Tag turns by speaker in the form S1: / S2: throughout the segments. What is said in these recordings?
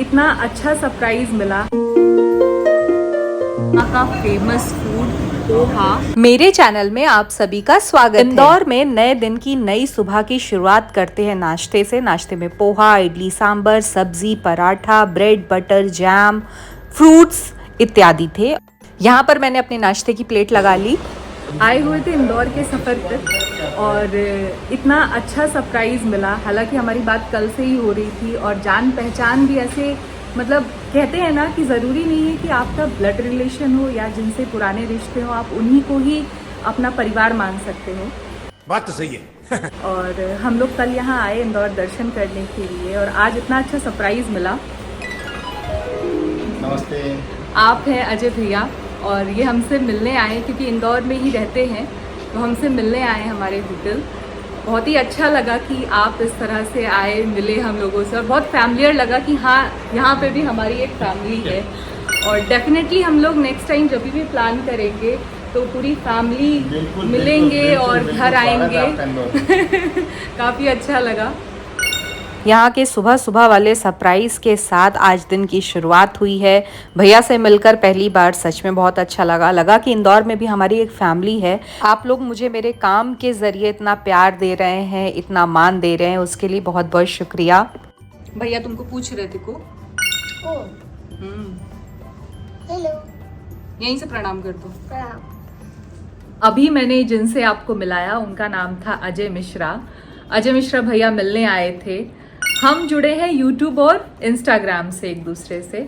S1: इतना अच्छा सरप्राइज मिला। यहाँ का फेमस फूड पोहा। मेरे चैनल में आप सभी का स्वागत है। इंदौर में नए दिन की नई सुबह की शुरुआत करते हैं नाश्ते से। नाश्ते में पोहा, इडली सांभर, सब्जी, paratha, bread, butter, jam, fruits इत्यादि थे। यहाँ पर मैंने अपने नाश्ते की प्लेट लगा ली। आए हुए थे इंदौर के सफ़र पर और इतना अच्छा सरप्राइज़ मिला। हालांकि हमारी बात कल से ही हो रही थी और जान पहचान भी ऐसे, मतलब कहते हैं ना कि ज़रूरी नहीं है कि आपका ब्लड रिलेशन हो या जिनसे पुराने रिश्ते हो, आप उन्हीं को ही अपना परिवार मान सकते हो।
S2: बात तो सही है।
S1: और हम लोग कल यहाँ आए इंदौर दर्शन करने के लिए और आज इतना अच्छा सरप्राइज़ मिला।
S3: नमस्ते।
S1: आप हैं अजय भैया और ये हमसे मिलने आए क्योंकि इंदौर में ही रहते हैं, तो हमसे मिलने आए हमारे होटल। बहुत ही अच्छा लगा कि आप इस तरह से आए, मिले हम लोगों से और बहुत फैमिलियर लगा कि हाँ, यहाँ पे भी हमारी एक फैमिली है। और डेफिनेटली हम लोग नेक्स्ट टाइम जब भी प्लान करेंगे तो पूरी फैमिली मिलेंगे और घर आएंगे। काफ़ी अच्छा लगा। यहाँ के सुबह सुबह वाले सरप्राइज़ के साथ आज दिन की शुरुआत हुई है। भैया से मिलकर पहली बार सच में बहुत अच्छा लगा कि इंदौर में भी हमारी एक फैमिली है। आप लोग मुझे मेरे काम के ज़रिए इतना प्यार दे रहे हैं, इतना मान दे रहे हैं, उसके लिए बहुत बहुत शुक्रिया। भैया तुमको पूछ रहे थे को
S4: हेलो,
S1: यहीं से प्रणाम कर दो।
S4: प्रणाम।
S1: अभी मैंने जिनसे आपको मिलाया उनका नाम था अजय मिश्रा। अजय मिश्रा भैया मिलने आए थे। हम जुड़े हैं यूट्यूब और इंस्टाग्राम से एक दूसरे से।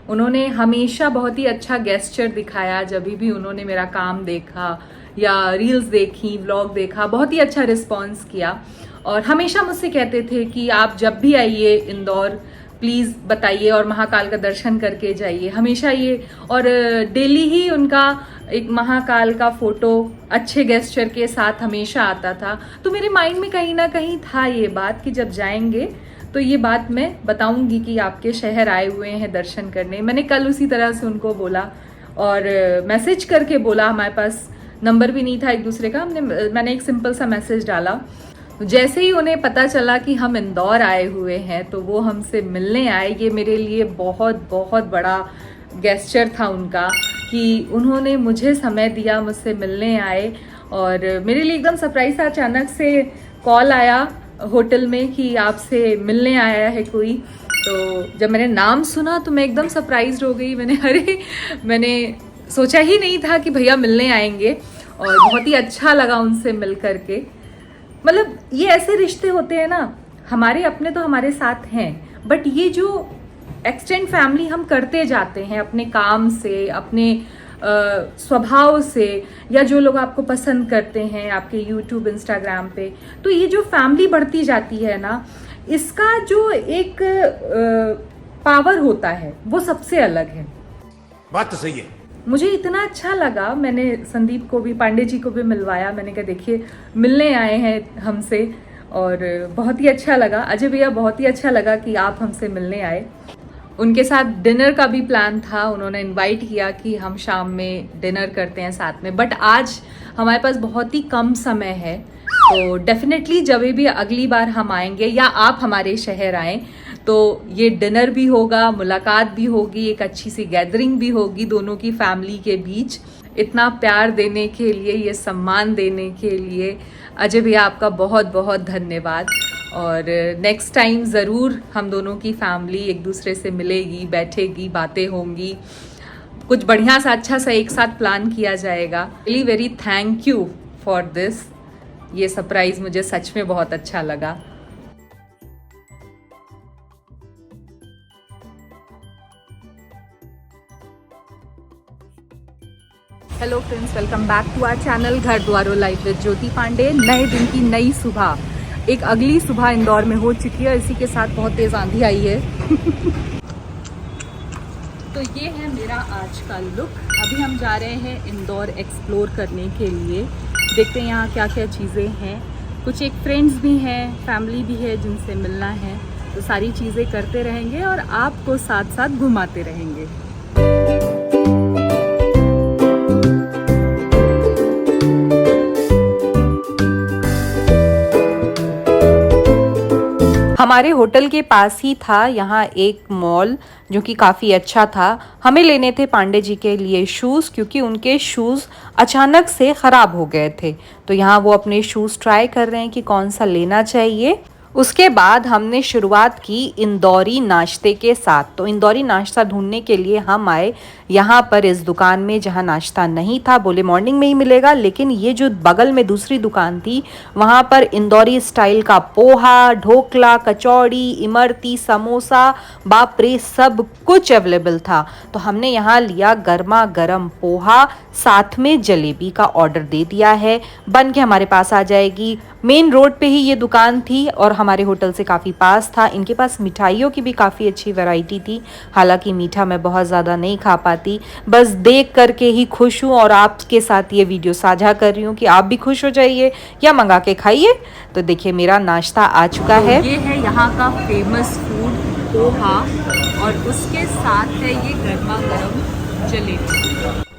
S1: उन्होंने हमेशा बहुत ही अच्छा गेस्चर दिखाया। जब भी उन्होंने मेरा काम देखा या रील्स देखी, व्लॉग देखा, बहुत ही अच्छा रिस्पॉन्स किया और हमेशा मुझसे कहते थे कि आप जब भी आइए इंदौर प्लीज़ बताइए और महाकाल का दर्शन करके जाइए। हमेशा ये, और डेली ही उनका एक महाकाल का फोटो अच्छे गेस्चर के साथ हमेशा आता था। तो मेरे माइंड में कहीं ना कहीं था ये बात कि जब जाएंगे तो ये बात मैं बताऊंगी कि आपके शहर आए हुए हैं दर्शन करने। मैंने कल उसी तरह से उनको बोला और मैसेज करके बोला। हमारे पास नंबर भी नहीं था एक दूसरे का, मैंने एक सिंपल सा मैसेज डाला। जैसे ही उन्हें पता चला कि हम इंदौर आए हुए हैं तो वो हमसे मिलने आए। ये मेरे लिए बहुत बहुत बड़ा गेस्चर था उनका कि उन्होंने मुझे समय दिया, मुझसे मिलने आए। और मेरे लिए एकदम सरप्राइज था। अचानक से कॉल आया होटल में कि आपसे मिलने आया है कोई। तो जब मैंने नाम सुना तो मैं एकदम सरप्राइज हो गई। मैंने सोचा ही नहीं था कि भैया मिलने आएंगे और बहुत ही अच्छा लगा उनसे मिल करके। मतलब ये ऐसे रिश्ते होते हैं ना, हमारे अपने तो हमारे साथ हैं, बट ये जो एक्सटेंड फैमिली हम करते जाते हैं अपने काम से, अपने स्वभाव से, या जो लोग आपको पसंद करते हैं आपके यूट्यूब इंस्टाग्राम पे, तो ये जो फैमिली बढ़ती जाती है ना, इसका जो एक पावर होता है वो सबसे अलग है।
S2: बात तो सही है।
S1: मुझे इतना अच्छा लगा, मैंने संदीप को भी, पांडे जी को भी मिलवाया। मैंने कहा देखिए मिलने आए हैं हमसे और बहुत ही अच्छा लगा। अजय भैया बहुत ही अच्छा लगा कि आप हमसे मिलने आए। उनके साथ डिनर का भी प्लान था, उन्होंने इनवाइट किया कि हम शाम में डिनर करते हैं साथ में, बट आज हमारे पास बहुत ही कम समय है। तो डेफिनेटली जब भी अगली बार हम आएंगे या आप हमारे शहर आएँ तो ये डिनर भी होगा, मुलाकात भी होगी, एक अच्छी सी गैदरिंग भी होगी दोनों की फैमिली के बीच। इतना प्यार देने के लिए, ये सम्मान देने के लिए अजय भैया आपका बहुत बहुत धन्यवाद। और नेक्स्ट टाइम ज़रूर हम दोनों की फैमिली एक दूसरे से मिलेगी, बैठेगी, बातें होंगी, कुछ बढ़िया सा अच्छा सा एक साथ प्लान किया जाएगा। Really very thank you for this. ये सरप्राइज़ मुझे सच में बहुत अच्छा लगा। Hello friends, welcome back to our channel घर द्वारों लाइफ विद ज्योति पांडे। नए दिन की नई सुबह, एक अगली सुबह इंदौर में हो चुकी है। इसी के साथ बहुत तेज़ आंधी आई है। तो ये है मेरा आज का लुक। अभी हम जा रहे हैं इंदौर एक्सप्लोर करने के लिए। देखते हैं यहाँ क्या क्या चीज़ें हैं। कुछ एक फ्रेंड्स भी हैं, फैमिली भी है जिनसे मिलना है। तो सारी चीज़ें करते रहेंगे और आपको साथ साथ घुमाते रहेंगे। हमारे होटल के पास ही था यहाँ एक मॉल जो कि काफ़ी अच्छा था। हमें लेने थे पांडे जी के लिए शूज़, क्योंकि उनके शूज़ अचानक से ख़राब हो गए थे। तो यहाँ वो अपने शूज़ ट्राई कर रहे हैं कि कौन सा लेना चाहिए। उसके बाद हमने शुरुआत की इंदौरी नाश्ते के साथ। तो इंदौरी नाश्ता ढूंढने के लिए हम आए यहाँ पर इस दुकान में, जहाँ नाश्ता नहीं था। बोले मॉर्निंग में ही मिलेगा, लेकिन ये जो बगल में दूसरी दुकान थी वहाँ पर इंदौरी स्टाइल का पोहा, ढोकला, कचौड़ी, इमरती, समोसा, बाप रे सब कुछ अवेलेबल था। तो हमने यहाँ लिया गर्मा गर्म पोहा, साथ में जलेबी का ऑर्डर दे दिया है, बन के हमारे पास आ जाएगी। मेन रोड पे ही ये दुकान थी और हमारे होटल से काफ़ी पास था। इनके पास मिठाइयों की भी काफ़ी अच्छी वैरायटी थी। हालांकि मीठा मैं बहुत ज़्यादा नहीं खा पाती, बस देख करके ही खुश हूँ और आपके साथ ये वीडियो साझा कर रही हूँ कि आप भी खुश हो जाइए या मंगा के खाइए। तो देखिए मेरा नाश्ता आ चुका है। ये है यहाँ का फेमस फूड पोहा और उसके साथ है ये गर्मा गर्म जलेबी।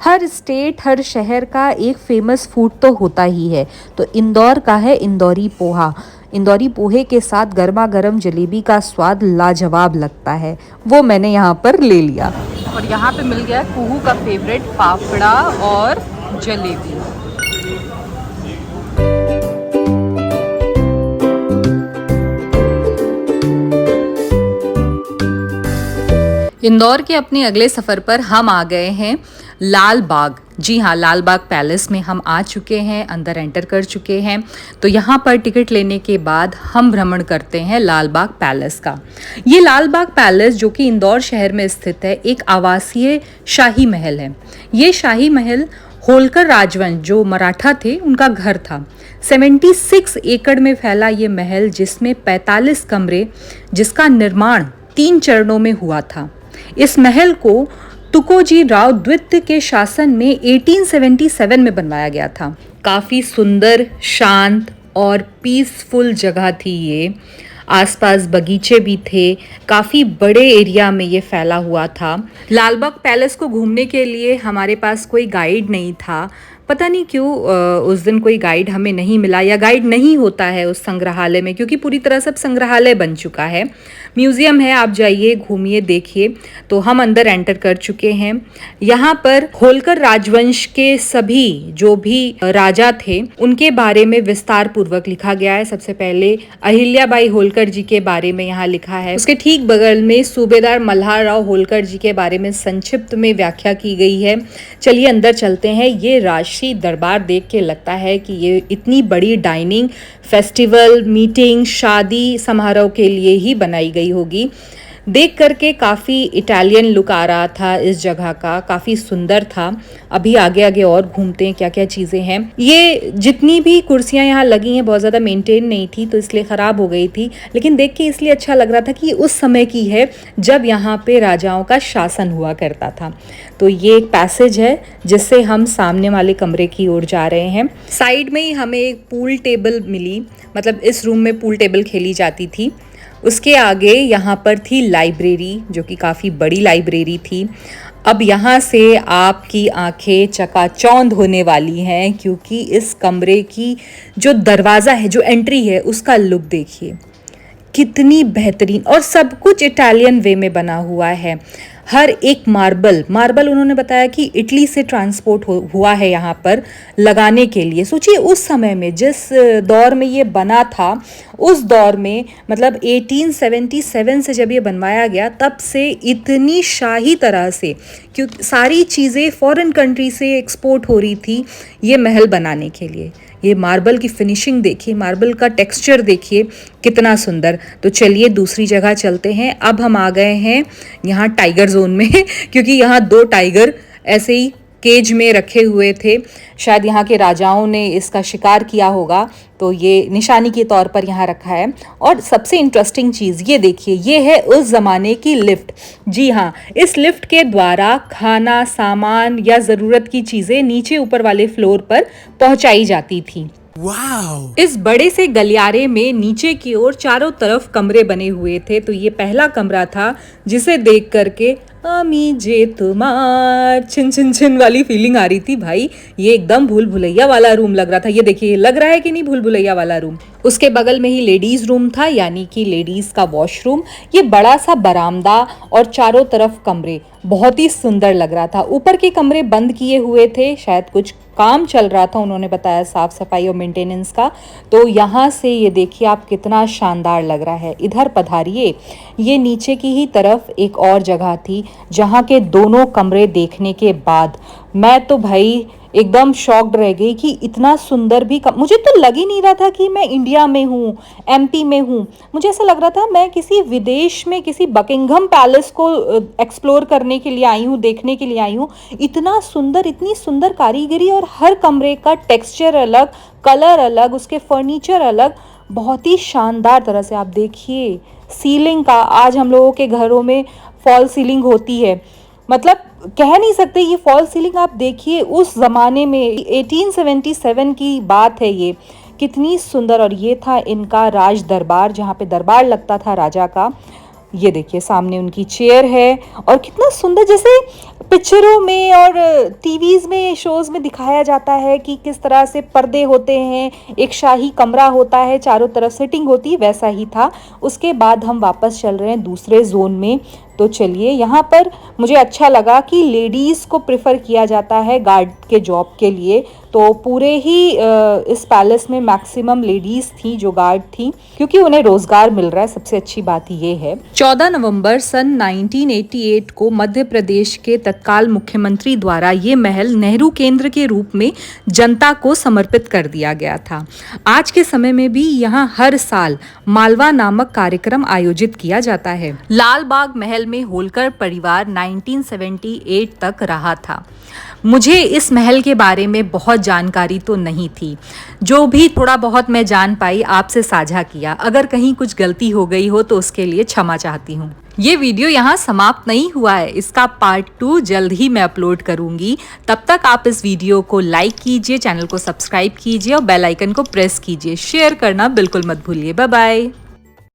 S1: हर स्टेट, हर शहर का एक फेमस फूड तो होता ही है। तो इंदौर का है इंदौरी पोहा। इंदौरी पोहे के साथ गर्मा गर्म जलेबी का स्वाद लाजवाब लगता है, वो मैंने यहाँ पर ले लिया। और यहाँ पे मिल गया कुहू का फेवरेट फाफड़ा और जलेबी। इंदौर के अपने अगले सफ़र पर हम आ गए हैं लाल बाग। जी हाँ, लाल बाग पैलेस में हम आ चुके हैं, अंदर एंटर कर चुके हैं। तो यहाँ पर टिकट लेने के बाद हम भ्रमण करते हैं लाल बाग पैलेस का। ये लाल बाग पैलेस जो कि इंदौर शहर में स्थित है, एक आवासीय शाही महल है। ये शाही महल होलकर राजवंश जो मराठा थे उनका घर था। 76 एकड़ में फैला ये महल, जिसमें 45 कमरे, जिसका निर्माण 3 चरणों में हुआ था। इस महल को तुकोजी राव द्वितीय के शासन में 1877 में बनवाया गया था। काफ़ी सुंदर, शांत और पीसफुल जगह थी ये। आसपास बगीचे भी थे, काफ़ी बड़े एरिया में ये फैला हुआ था। लालबाग पैलेस को घूमने के लिए हमारे पास कोई गाइड नहीं था। पता नहीं क्यों उस दिन कोई गाइड हमें नहीं मिला, या गाइड नहीं होता है उस संग्रहालय में, क्योंकि पूरी तरह सब संग्रहालय बन चुका है। म्यूज़ियम है, आप जाइए, घूमिए, देखिए। तो हम अंदर एंटर कर चुके हैं। यहाँ पर होलकर राजवंश के सभी जो भी राजा थे उनके बारे में विस्तार पूर्वक लिखा गया है। सबसे पहले अहिल्याबाई होलकर जी के बारे में यहाँ लिखा है। उसके ठीक बगल में सूबेदार मल्हार राव होलकर जी के बारे में संक्षिप्त में व्याख्या की गई है। चलिए अंदर चलते हैं। ये राजसी दरबार देख के लगता है कि ये इतनी बड़ी डाइनिंग, फेस्टिवल, मीटिंग, शादी समारोह के लिए ही बनाई गई होगी। देख करके काफ़ी इटालियन लुक आ रहा था इस जगह का, काफ़ी सुंदर था। अभी आगे आगे और घूमते हैं क्या क्या चीज़ें हैं। ये जितनी भी कुर्सियाँ यहाँ लगी हैं बहुत ज़्यादा मेंटेन नहीं थी, तो इसलिए ख़राब हो गई थी, लेकिन देख के इसलिए अच्छा लग रहा था कि उस समय की है जब यहाँ पे राजाओं का शासन हुआ करता था। तो ये एक पैसेज है जिससे हम सामने वाले कमरे की ओर जा रहे हैं। साइड में ही हमें एक पूल टेबल मिली, मतलब इस रूम में पूल टेबल खेली जाती थी। उसके आगे यहाँ पर थी लाइब्रेरी, जो कि काफ़ी बड़ी लाइब्रेरी थी। अब यहाँ से आपकी आंखें चकाचौंध होने वाली हैं, क्योंकि इस कमरे की जो दरवाज़ा है, जो एंट्री है, उसका लुक देखिए कितनी बेहतरीन, और सब कुछ इटालियन वे में बना हुआ है। हर एक मार्बल उन्होंने बताया कि इटली से ट्रांसपोर्ट हुआ है यहाँ पर लगाने के लिए। सोचिए उस समय में, जिस दौर में ये बना था, उस दौर में मतलब 1877 से जब ये बनवाया गया, तब से इतनी शाही तरह से, क्योंकि सारी चीज़ें फॉरेन कंट्री से एक्सपोर्ट हो रही थी ये महल बनाने के लिए। ये मार्बल की फिनिशिंग देखिए, मार्बल का टेक्सचर देखिए कितना सुंदर। तो चलिए दूसरी जगह चलते हैं। अब हम आ गए हैं यहाँ टाइगर जोन में क्योंकि यहाँ 2 टाइगर ऐसे ही केज में रखे हुए थे। शायद यहाँ के राजाओं ने इसका शिकार किया होगा, तो ये निशानी के तौर पर यहाँ रखा है। और सबसे इंटरेस्टिंग चीज़ ये देखिए, ये है उस ज़माने की लिफ्ट। जी हाँ, इस लिफ्ट के द्वारा खाना, सामान या ज़रूरत की चीज़ें नीचे ऊपर वाले फ्लोर पर पहुँचाई जाती थी।
S2: वाओ!
S1: इस बड़े से गलियारे में नीचे की ओर चारों तरफ कमरे बने हुए थे। तो ये पहला कमरा था जिसे देख करके अमी जे तुम्हार छिन छिन छिन वाली फीलिंग आ रही थी भाई। ये एकदम भूल भुलैया वाला रूम लग रहा था। ये देखिए, लग रहा है कि नहीं भूल भुलैया वाला रूम। उसके बगल में ही लेडीज रूम था, यानी कि लेडीज का वॉशरूम। ये बड़ा सा बरामदा और चारों तरफ कमरे, बहुत ही सुंदर लग रहा था। ऊपर के कमरे बंद किए हुए थे, शायद कुछ काम चल रहा था, उन्होंने बताया साफ सफाई और मेंटेनेंस का। तो यहाँ से ये देखिए आप, कितना शानदार लग रहा है। इधर पधारिए। ये नीचे की ही तरफ एक और जगह थी, जहाँ के दोनों कमरे देखने के बाद मैं तो भाई एकदम शॉक्ड रह गई कि इतना सुंदर भी मुझे तो लग ही नहीं रहा था कि मैं इंडिया में हूँ, एमपी में हूँ। मुझे ऐसा लग रहा था मैं किसी विदेश में, किसी बकिंघम पैलेस को एक्सप्लोर करने के लिए आई हूँ, देखने के लिए आई हूँ। इतना सुंदर, इतनी सुंदर कारीगरी, और हर कमरे का टेक्सचर अलग, कलर अलग, उसके फर्नीचर अलग, बहुत ही शानदार तरह से। आप देखिए सीलिंग का, आज हम लोगों के घरों में फॉल सीलिंग होती है, मतलब कह नहीं सकते ये फॉल सीलिंग। आप देखिए उस ज़माने में 1877 की बात है ये, कितनी सुंदर। और ये था इनका राज दरबार, जहाँ पे दरबार लगता था राजा का। ये देखिए सामने उनकी चेयर है, और कितना सुंदर, जैसे पिक्चरों में और टीवीज़ में, शोज़ में दिखाया जाता है कि किस तरह से पर्दे होते हैं, एक शाही कमरा होता है, चारों तरफ सिटिंग होती है, वैसा ही था। उसके बाद हम वापस चल रहे हैं दूसरे जोन में। तो चलिए, यहाँ पर मुझे अच्छा लगा कि लेडीज़ को प्रेफर किया जाता है गार्ड के जॉब के लिए। तो पूरे ही इस पैलेस में मैक्सिमम लेडीज़ थी जो गार्ड थी, क्योंकि उन्हें रोजगार मिल रहा है, सबसे अच्छी बात ये है। 14 नवंबर सन 1988 को मध्य प्रदेश के तत्काल मुख्यमंत्री द्वारा ये महल नेहरू केंद्र के रूप में जनता को समर्पित कर दिया गया था। आज के समय में भी यहाँ हर साल मालवा नामक कार्यक्रम आयोजित किया जाता है। लाल बाग महल में होलकर परिवार 1978 तक रहा था। मुझे इस महल के बारे में बहुत जानकारी तो नहीं थी, जो भी थोड़ा बहुत मैं जान पाई आपसे साझा किया। अगर कहीं कुछ गलती हो गई हो तो उसके लिए क्षमा चाहती हूँ। ये वीडियो यहाँ समाप्त नहीं हुआ है, इसका पार्ट 2 जल्द ही मैं अपलोड करूंगी। तब तक आप इस वीडियो को लाइक कीजिए, चैनल को सब्सक्राइब कीजिए और बेल आइकन को प्रेस कीजिए। शेयर करना बिल्कुल मत भूलिए। Bye bye.